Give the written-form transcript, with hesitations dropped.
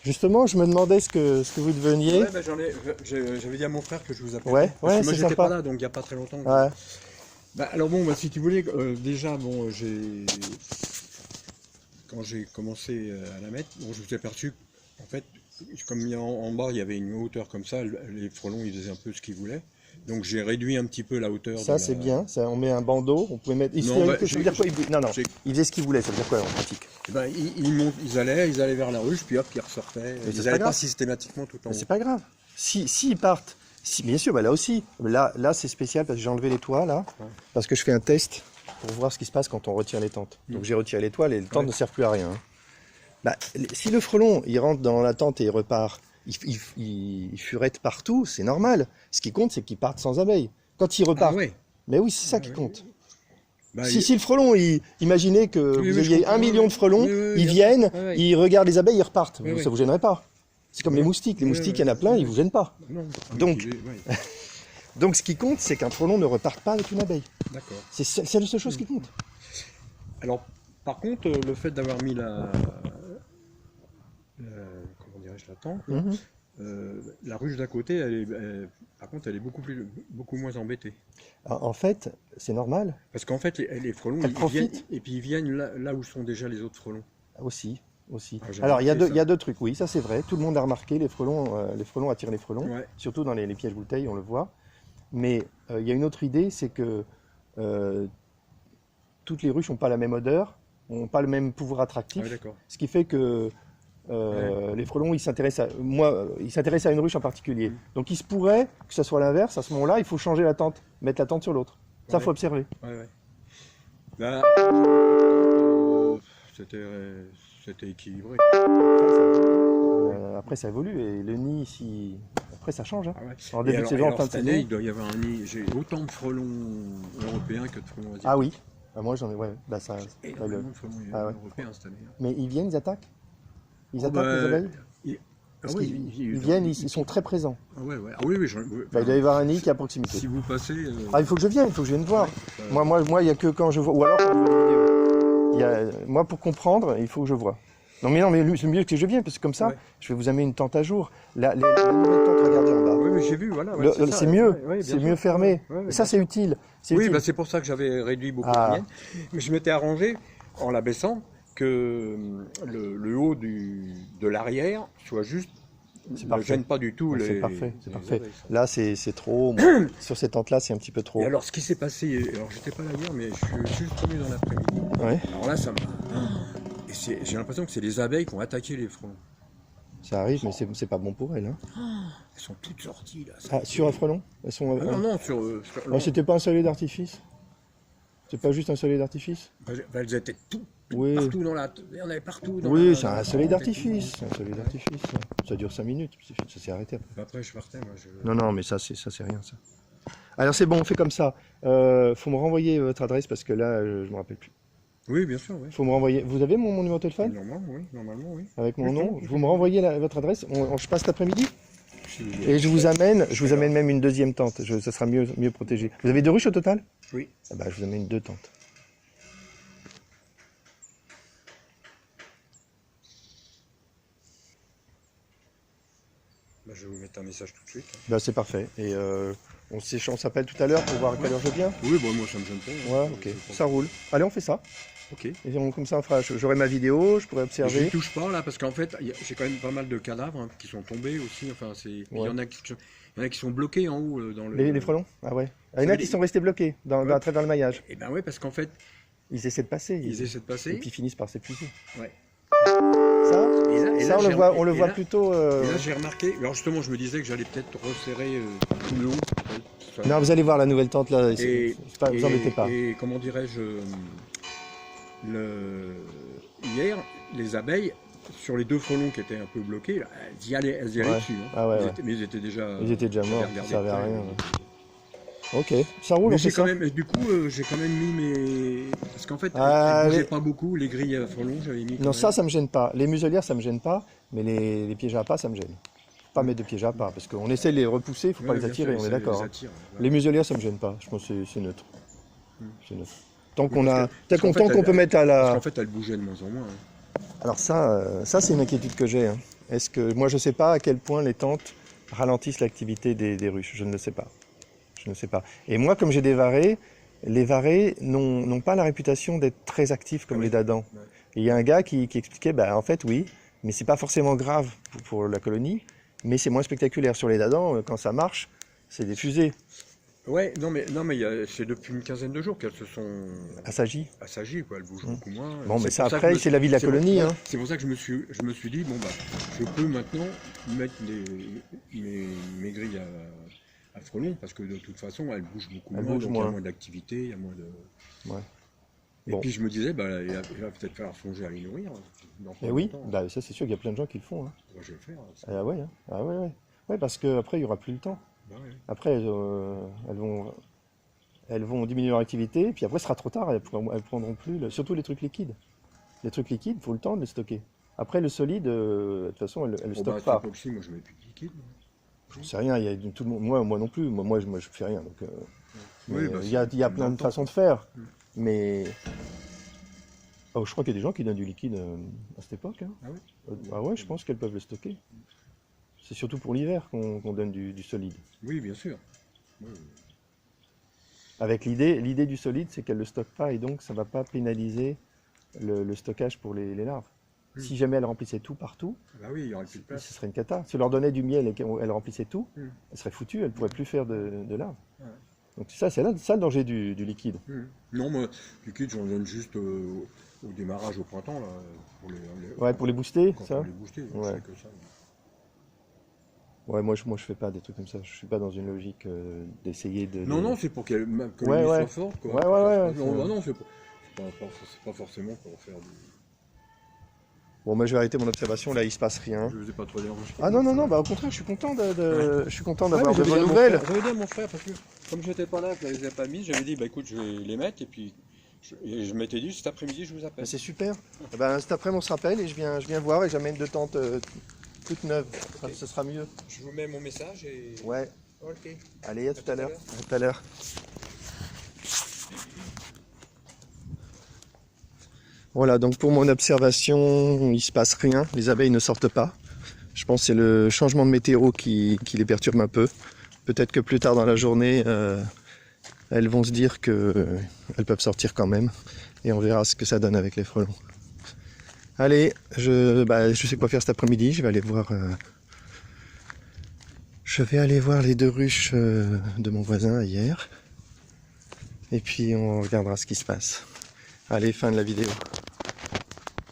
Justement, je me demandais ce que vous deveniez. Ouais, bah, j'avais dit à mon frère que je vous appelais. Ouais, Parce ouais, que moi c'est j'étais sympa. pas là, donc il n'y a pas très longtemps. Ouais. Bah, alors bon, bah, si tu voulais, déjà, bon, quand j'ai commencé à la mettre, bon, je me suis aperçu, en fait, comme en bas il y avait une hauteur comme ça, les frelons ils faisaient un peu ce qu'ils voulaient. Donc j'ai réduit un petit peu la hauteur de Ça, c'est bien. Ça, on met un bandeau. On pouvait mettre. Non, bah, Ça veut dire quoi? Non, non. j'ai- Il faisait ce qu'il voulait. Ça veut dire quoi en pratique? eh ben, ils allaient vers la ruche, puis hop, ils ressortaient. Mais Ils c'est pas n'allaient pas grave. systématiquement tout en Mais haut. c'est pas grave. Si ils partent, si, bien sûr, bah là aussi. Là, c'est spécial parce que j'ai enlevé les toits là, Ouais. parce que je fais un test pour voir ce qui se passe quand on retire les tentes. Donc j'ai retiré les toits, les tentes ne servent plus à rien, hein. Bah, si le frelon il rentre dans la tente et il repart, il furette partout, c'est normal. Ce qui compte, c'est qu'il parte sans abeilles. Quand il repart, Ah ouais. mais oui, c'est ça Ah qui ouais. compte. Bah, Si le frelon, imaginez que Oui, vous oui, je ayez comprends, 1 million de frelons, oui, oui, ils bien viennent, sûr. Ouais, ouais. ils regardent les abeilles, ils repartent. Oui, oui. Ça vous gênerait pas. C'est comme les moustiques. Les Oui, moustiques, oui, il y en a plein, oui. ils vous gênent pas. Non. Donc- Ouais. Donc ce qui compte, c'est qu'un frelon ne reparte pas avec une abeille. D'accord. C'est la seule chose qui compte. Alors, par contre, le fait d'avoir mis comment dirais-je, la tente, là, Mhm. la ruche d'à côté, par contre, elle est beaucoup moins embêtée. En fait, c'est normal Parce qu'en fait, les frelons, Elle ils viennent, profite. et puis ils viennent là où sont déjà les autres frelons. aussi. Ah, j'ai Alors remarqué il y a ça. deux trucs, oui, ça c'est vrai. Tout le monde a remarqué, les frelons attirent les frelons, Ouais. surtout dans les pièges bouteilles, on le voit. Mais il y a une autre idée, c'est que toutes les ruches n'ont pas la même odeur, n'ont pas le même pouvoir Ah attractif. ouais, d'accord. Ce qui fait que les frelons, ils s'intéressent à une ruche en particulier. Donc il se pourrait que ce soit l'inverse. À ce moment-là, il faut changer la tente, mettre la tente sur l'autre. Ça, Ouais. faut observer. Ouais. Bah, c'était équilibré. Après, ça évolue et le nid, après, ça change, hein. Ah ouais. En Et début de alors, saison, en fin de cette année, saison. il doit y avoir un nid. J'ai autant de frelons européens que de frelons asiatiques. Ah oui. Ah, moi, j'en ai, ouais. Bah, ça, Énormément de frelons Ah ouais. européens cette année. Hein. Mais ils viennent, ils attaquent? Ils Oh, attaquent bah, les abeilles? Ah Parce oui, ils viennent, ils sont très présents. Ah ouais. Ah oui, oui. Bah, il doit y avoir un nid qui est à proximité. Si vous passez. Ah, il faut que je vienne voir. Ouais, Moi, il n'y a que quand je vois. Ou alors quand je vois des vidéos. Moi, pour comprendre, il faut que je vois. Non, mais c'est mieux que je vienne, parce que comme ça, Ouais. je vais vous amener une tente à jour. La nouvelle tente, regardez en bas. Oui, mais j'ai vu, voilà. Ouais, ça, C'est mieux, ouais, bien c'est sûr. mieux fermé. Ouais, Et ça, c'est utile. C'est Oui, utile. bah, c'est pour ça que j'avais réduit beaucoup Ah. la mienne. Mais je m'étais arrangé, en l'abaissant, que le haut de l'arrière soit juste. C'est Ne parfait. gêne pas du tout C'est les. parfait, c'est les parfait. abeilles, ça. Là, c'est trop. Sur cette tente-là, c'est un petit peu trop. Et alors, ce qui s'est passé, alors j'étais pas là hier, mais je suis juste revenu dans l'après-midi. Ouais, Alors là, ça m'a. Et j'ai l'impression que c'est les abeilles qui ont attaqué les frelons. ça arrive, mais c'est pas bon pour elles, hein. Elles sont toutes sorties là. Ah, sur un frelon? Elles sont. Ah non, non, sur. Oh, c'était pas un soleil d'artifice? C'est pas juste un soleil d'artifice? Elles étaient toutes Oui. partout dans la. Il y en avait partout dans Oui, la- c'est un soleil d'artifice. C'est un soleil d'artifice. Ça dure 5 minutes, ça s'est arrêté après. Après, je partais, moi. Non, mais ça, c'est rien, ça. Alors, c'est bon, on fait comme ça. Faut me renvoyer votre adresse parce que là, je me rappelle plus. Oui, bien sûr, oui. Faut me renvoyer. Vous avez mon numéro de téléphone Normalement, oui. avec mon Justement, nom? Vous me renvoyez votre adresse. Je passe cet après-midi Si- et je vous amène même une deuxième tente. Ça sera mieux protégé. Vous avez 2 ruches au total? Oui. Ah bah, je vous amène 2 tentes. Bah, je vais vous mettre un message tout de suite. Bah, c'est parfait. Et on s'appelle tout à l'heure pour voir à quelle heure je viens. Oui, bon, moi, ça me gêne pas. hein. Ouais, ok. Ça roule. Allez, on fait ça. Ok. Et comme ça, j'aurai ma vidéo, je pourrai Je observer. ne touche pas là parce qu'en fait, j'ai quand même pas mal de cadavres qui sont tombés aussi. Enfin, il y en a qui sont bloqués en haut dans le. Les frelons? Ah ouais. Il y en a qui sont restés bloqués à travers le maillage. Et ben ouais, parce qu'en fait, Ils essaient de passer. ils essaient de passer. Et puis finissent par s'épuiser. Ouais. Ça, Et là, on le voit plutôt. Et là, j'ai remarqué. Alors justement, je me disais que j'allais peut-être resserrer tout le haut. Non, vous allez voir la nouvelle tente là. Et, Vous embêtez pas. Et comment dirais-je, hier, les abeilles, sur les 2 frelons qui étaient un peu bloqués, là, elles y allaient Ouais. dessus. Hein. Ah ouais, ouais. Mais ils étaient déjà. Ils étaient déjà morts, regardé ça servait à de près. rien. Ok, ça roule, Mais on j'ai fait quand ça. même, du coup, j'ai quand même mis mes. Parce qu'en fait, Ah, elles bougeaient les- pas beaucoup, les grilles à frelons, j'avais mis. quand Non, même. ça me gêne pas. Les muselières, ça me gêne pas, mais les pièges à pas, ça me gêne. Faut pas mettre de pièges à pas, parce qu'on essaie de les repousser, faut pas Ouais, les bien sûr, attirer, on est ça d'accord. les Hein. attire, voilà. Les muselières, ça me gêne pas. Je pense que c'est neutre. C'est neutre. Tant Oui, qu'on parce qu'en fait, peut mettre à Parce la. qu'en fait, elles bougeaient de moins en moins. Hein. Alors ça c'est une inquiétude que j'ai. Hein. Est-ce que moi je sais pas à quel point les tentes ralentissent l'activité des ruches, je ne le sais pas. Je ne sais pas. Et moi, comme j'ai des varés, les varés n'ont pas la réputation d'être très actifs comme les dadans. Ouais. Et il y a un gars qui expliquait, bah, en fait, oui, mais c'est pas forcément grave pour la colonie, mais c'est moins spectaculaire. Sur les dadans, quand ça marche, c'est des fusées. Ouais, non mais c'est depuis une quinzaine de jours qu'elles se sont Assagi. assagies, quoi. Elles bougent beaucoup moins. Bon, mais C'est ça pour que après, je me c'est la vie de la c'est pour- colonie. ouais, Hein. c'est pour ça que je me suis dit, bon bah, je peux maintenant mettre mes grilles à frelons, parce que de toute façon, elles bougent beaucoup Elles moins, bougent donc il y a moins. moins d'activité, il y a moins de... Ouais. Et Bon. puis je me disais, bah, il va peut-être falloir songer à les nourrir. Dans pas Et oui, longtemps. bah, ça c'est sûr qu'il y a plein de gens qui le font. Hein. Moi, je vais le faire. Ça. Ah ouais, hein. Ah ouais, ouais. Ouais, parce qu'après, il n'y aura plus le temps. Bah ouais. Après, elles vont diminuer leur activité, puis après, ce sera trop tard. Elles prendront plus, surtout les trucs liquides. Les trucs liquides, il faut le temps de les stocker. Après, le solide, de toute façon, elles ne le Bon, stockent bah, pas. à cette époque-ci, moi, je mets plus de liquide. Je sais rien, il y a tout le monde, moi non plus. Moi, je fais rien. Donc, Oui, mais, bah, il y a c'est plein dans de le façons temps. de faire. Mm. Mais oh, je crois qu'il y a des gens qui donnent du liquide à cette époque. Hein. Ah ouais. Ah ouais, je pense qu'elles peuvent le stocker. C'est surtout pour l'hiver qu'on donne du solide. Oui, bien sûr. Oui. Avec l'idée du solide, c'est qu'elle ne le stocke pas et donc ça ne va pas pénaliser le stockage pour les larves. Mm. Si jamais elles remplissaient tout partout, Bah oui, il n'y aurait plus de place. ce serait une cata. Si on leur donnait du miel et qu'elles remplissaient tout, Mm. elles seraient foutues, elles ne pourraient plus faire de larves. Ouais. Donc c'est ça le danger du liquide. Mm. Non, moi, liquide, j'en donne juste au démarrage au printemps, là, Ouais, pour les booster, quand ça. on les booster. Ouais. Je fais que ça. Ouais, moi je fais pas des trucs comme ça. Je suis pas dans une logique d'essayer de. Non, c'est pour que ma Ouais, colonie ouais. soit forte, quoi. Ouais, ouais, Non, ouais. bah non, c'est pas forcément pour faire du... Bon, moi je vais arrêter mon observation. Là, il se passe rien. Je vous ai pas trop dérangé. Ah non, bah au contraire, je suis content je suis content Ouais, d'avoir mais de bonnes nouvelles. J'avais dit à mon frère, parce que comme j'étais pas là, que je les ai pas mis, j'avais dit, bah écoute, je vais les mettre, et puis je m'étais dit, cet après-midi, je vous appelle. Ben, c'est super. Eh ben, cet après-midi, on se rappelle et je viens voir et j'amène 2 tentes toutes neuves. Ok. Ce sera mieux. Je vous mets mon message et... Ouais. Ok. Allez, à tout à l'heure. À tout à l'heure. Voilà, donc pour mon observation, il se passe rien. Les abeilles ne sortent pas. Je pense que c'est le changement de météo qui les perturbe un peu. Peut-être que plus tard dans la journée, elles vont se dire qu'elles peuvent sortir quand même. Et on verra ce que ça donne avec les frelons. Allez, je sais quoi faire cet après-midi. Je vais aller voir les 2 ruches de mon voisin hier. Et puis on regardera ce qui se passe. Allez, fin de la vidéo.